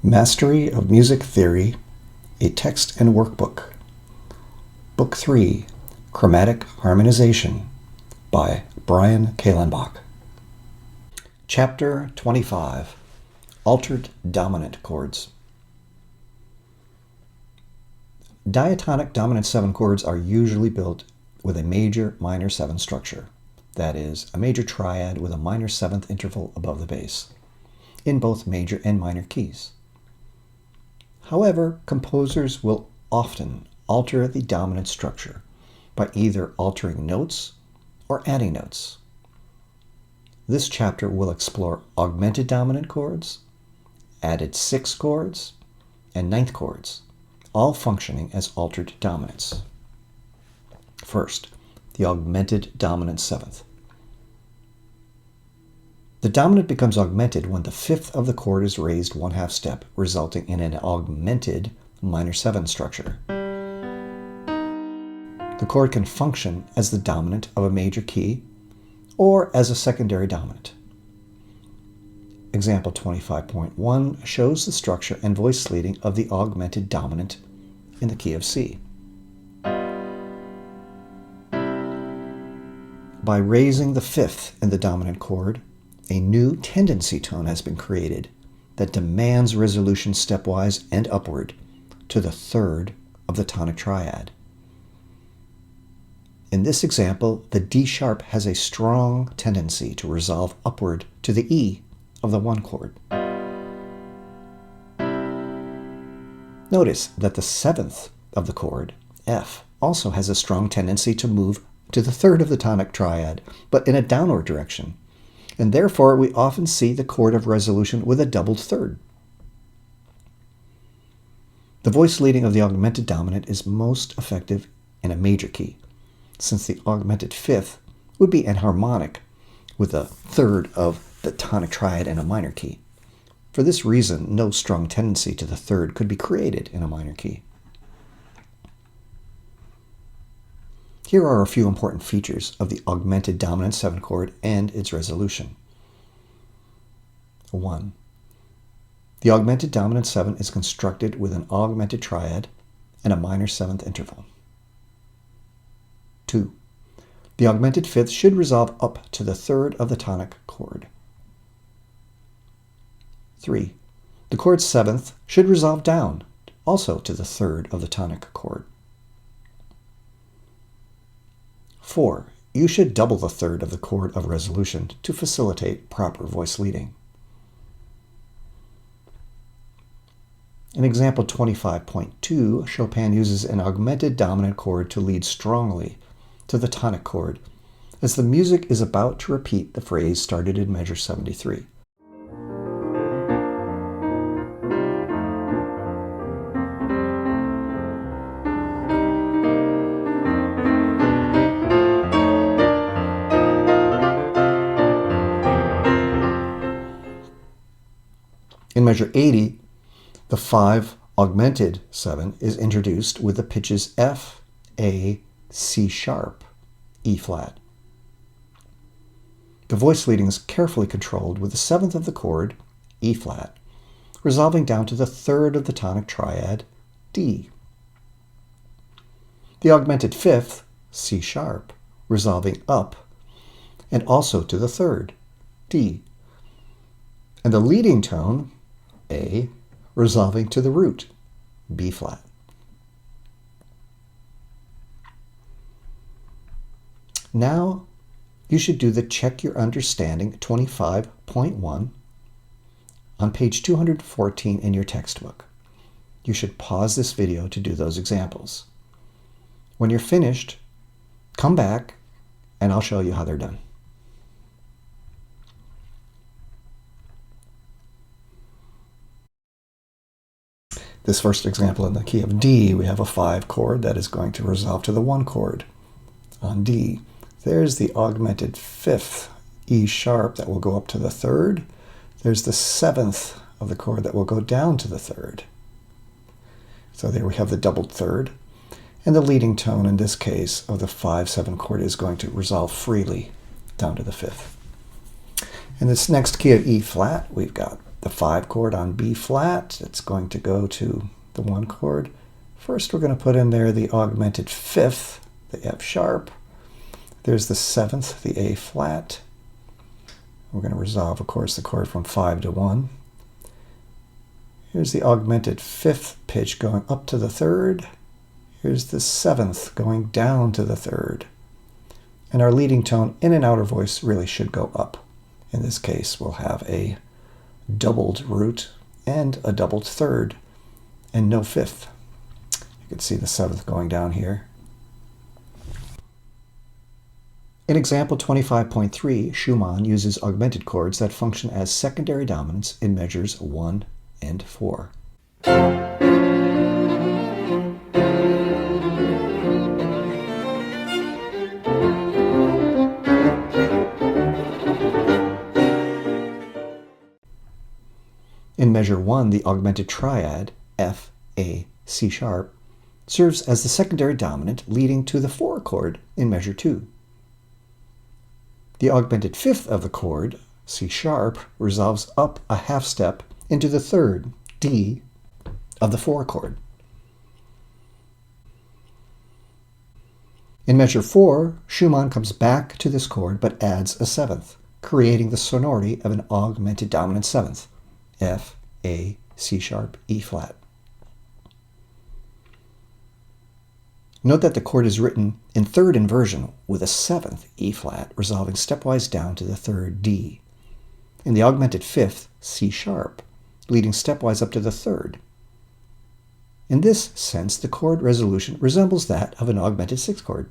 Mastery of Music Theory, a Text and Workbook. Book 3, Chromatic Harmonization, by Brian Kehlenbach. Chapter 25, Altered Dominant Chords. Diatonic dominant 7 chords are usually built with a major minor 7 structure, that is, a major triad with a minor 7th interval above the bass, in both major and minor keys. However, composers will often alter the dominant structure by either altering notes or adding notes. This chapter will explore augmented dominant chords, added 6 chords, and 9th chords, all functioning as altered dominants. First, the augmented dominant 7th. The dominant becomes augmented when the 5th of the chord is raised 1/2 step, resulting in an augmented minor 7 structure. The chord can function as the dominant of a major key or as a secondary dominant. Example 25.1 shows the structure and voice leading of the augmented dominant in the key of C. By raising the 5th in the dominant chord, a new tendency tone has been created that demands resolution stepwise and upward to the 3rd of the tonic triad. In this example, the D sharp has a strong tendency to resolve upward to the E of the 1 chord. Notice that the 7th of the chord, F, also has a strong tendency to move to the 3rd of the tonic triad, but in a downward direction, and therefore we often see the chord of resolution with a doubled 3rd. The voice leading of the augmented dominant is most effective in a major key, since the augmented 5th would be enharmonic with the 3rd of the tonic triad in a minor key. For this reason, no strong tendency to the 3rd could be created in a minor key. Here are a few important features of the augmented dominant 7 chord and its resolution. 1. The augmented dominant 7 is constructed with an augmented triad and a minor 7th interval. 2. The augmented 5th should resolve up to the 3rd of the tonic chord. 3. The chord's 7th should resolve down, also to the 3rd of the tonic chord. 4. You should double the 3rd of the chord of resolution to facilitate proper voice leading. In example 25.2, Chopin uses an augmented dominant chord to lead strongly to the tonic chord, as the music is about to repeat the phrase started in measure 73. In measure 80, the 5 augmented 7 is introduced with the pitches F, A, C sharp, E flat. The voice leading is carefully controlled with the 7th of the chord, E flat, resolving down to the 3rd of the tonic triad, D. The augmented 5th, C sharp, resolving up, and also to the 3rd, D. And the leading tone, A, resolving to the root, B flat. Now, you should do the Check Your Understanding 25.1 on page 214 in your textbook. You should pause this video to do those examples. When you're finished, come back and I'll show you how they're done. This first example in the key of D, we have a 5 chord that is going to resolve to the 1 chord on D. There's the augmented 5th, E sharp, that will go up to the 3rd. There's the 7th of the chord that will go down to the 3rd. So there we have the doubled 3rd. And the leading tone in this case of the 5-7 chord is going to resolve freely down to the 5th. In this next key of E flat, we've got the 5 chord on B flat. It's going to go to the 1 chord. First, we're going to put in there the augmented 5th, the F sharp. There's the 7th, the A flat. We're going to resolve, of course, the chord from 5 to 1. Here's the augmented 5th pitch going up to the 3rd. Here's the 7th going down to the 3rd. And our leading tone in an outer voice really should go up. In this case, we'll have a doubled root and a doubled 3rd and no 5th. You can see the 7th going down here. In example 25.3, Schumann uses augmented chords that function as secondary dominants in measures 1 and 4. In measure 1, the augmented triad, F, A, C sharp, serves as the secondary dominant leading to the 4 chord in measure 2. The augmented 5th of the chord, C sharp, resolves up a half step into the 3rd, D, of the 4 chord. In measure 4, Schumann comes back to this chord but adds a 7th, creating the sonority of an augmented dominant 7th, F, A, C sharp, E flat. Note that the chord is written in 3rd inversion with a 7th E flat resolving stepwise down to the 3rd D, and the augmented 5th C sharp leading stepwise up to the 3rd. In this sense, the chord resolution resembles that of an augmented 6th chord.